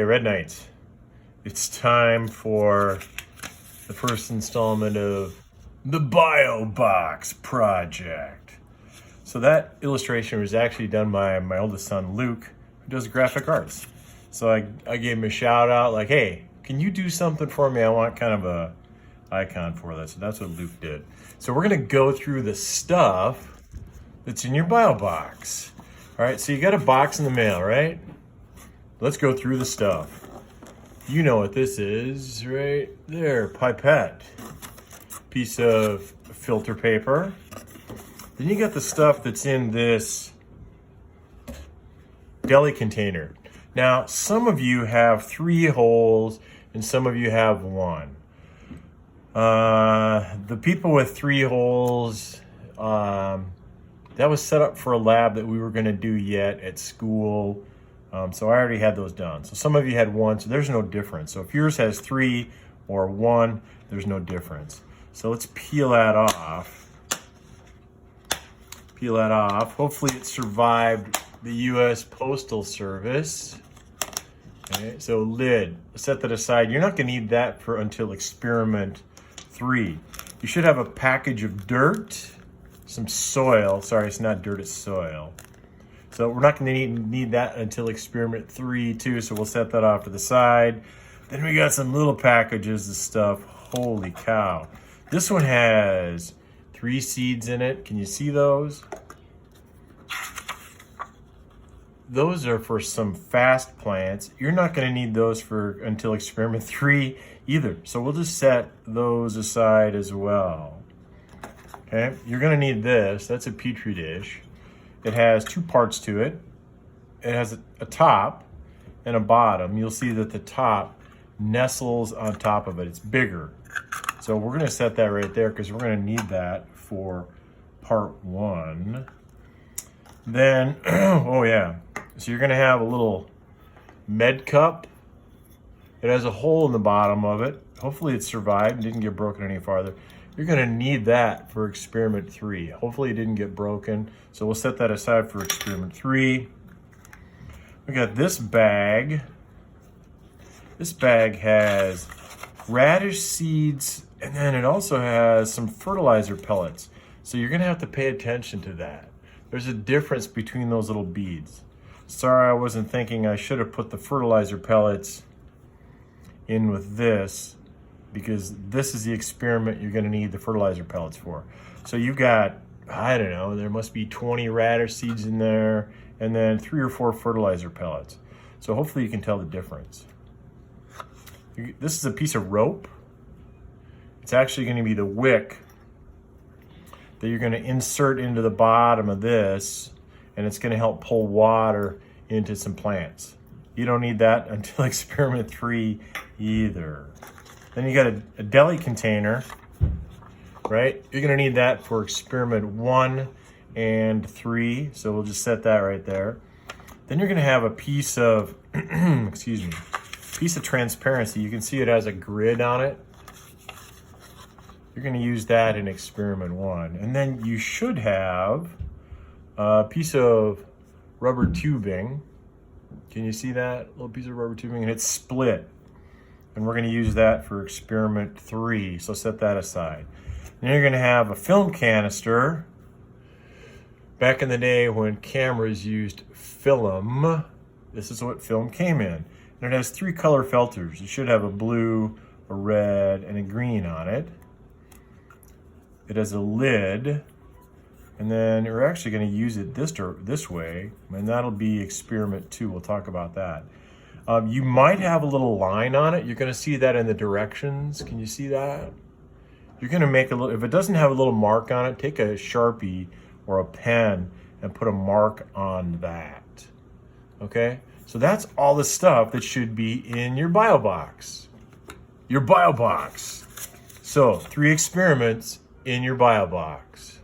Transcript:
Red Knights, it's time for the first installment of the BioBox project. So that illustration was actually done by my oldest son, Luke, who does graphic arts. So I gave him a shout out like, hey, can you do something for me? I want kind of a icon for this. So that's what Luke did. So we're gonna go through the stuff that's in your BioBox. All right, so you got a box in the mail, right? Let's go through the stuff. You know what this is, right there, pipette. Piece of filter paper. Then you got the stuff that's in this deli container. Now, some of you have 3 holes and some of you have 1. The people with 3 holes, that was set up for a lab that we were gonna do yet at school. So I already had those done. So some of you had 1, so there's no difference. So if yours has 3 or 1, there's no difference. So let's peel that off. Peel that off. Hopefully it survived the US Postal Service. Okay, so lid, set that aside. You're not gonna need that for until experiment 3. You should have a package of dirt, some soil. Sorry, it's not dirt, it's soil. So we're not gonna need that until experiment 3 too, so we'll set that off to the side. Then we got some little packages of stuff. Holy cow. This one has 3 seeds in it. Can you see those? Those are for some fast plants. You're not gonna need those for until experiment 3 either. So we'll just set those aside as well. Okay, you're gonna need this. That's a Petri dish. It has 2 parts to it. It has a top and a bottom. You'll see that the top nestles on top of it. It's bigger. So we're gonna set that right there because we're gonna need that for part 1. Then, oh yeah. So you're gonna have a little med cup. It has a hole in the bottom of it. Hopefully it survived and didn't get broken any farther. You're gonna need that for experiment 3. Hopefully it didn't get broken. So we'll set that aside for experiment 3. We got this bag. This bag has radish seeds, and then it also has some fertilizer pellets. So you're gonna have to pay attention to that. There's a difference between those little beads. Sorry, I wasn't thinking. I should have put the fertilizer pellets in with this, because this is the experiment you're gonna need the fertilizer pellets for. So you've got, I don't know, there must be 20 radish seeds in there, and then 3 or 4 fertilizer pellets. So hopefully you can tell the difference. This is a piece of rope. It's actually gonna be the wick that you're gonna insert into the bottom of this, and it's gonna help pull water into some plants. You don't need that until experiment 3 either. Then you got a deli container, right? You're gonna need that for experiment 1 and 3. So we'll just set that right there. Then you're gonna have a piece of, excuse me, piece of transparency. You can see it has a grid on it. You're gonna use that in experiment 1. And then you should have a piece of rubber tubing. Can you see that little piece of rubber tubing? And it's split. And we're gonna use that for experiment 3. So set that aside. Then you're gonna have a film canister. Back in the day when cameras used film, this is what film came in. And it has 3 color filters. You should have a blue, a red, and a green on it. It has a lid. And then you're actually gonna use it this way, and that'll be experiment 2. We'll talk about that. You might have a little line on it. You're gonna see that in the directions. Can you see that? You're gonna make a little, if it doesn't have a little mark on it, take a Sharpie or a pen and put a mark on that, okay? So that's all the stuff that should be in your BioBox. Your BioBox. So 3 experiments in your BioBox.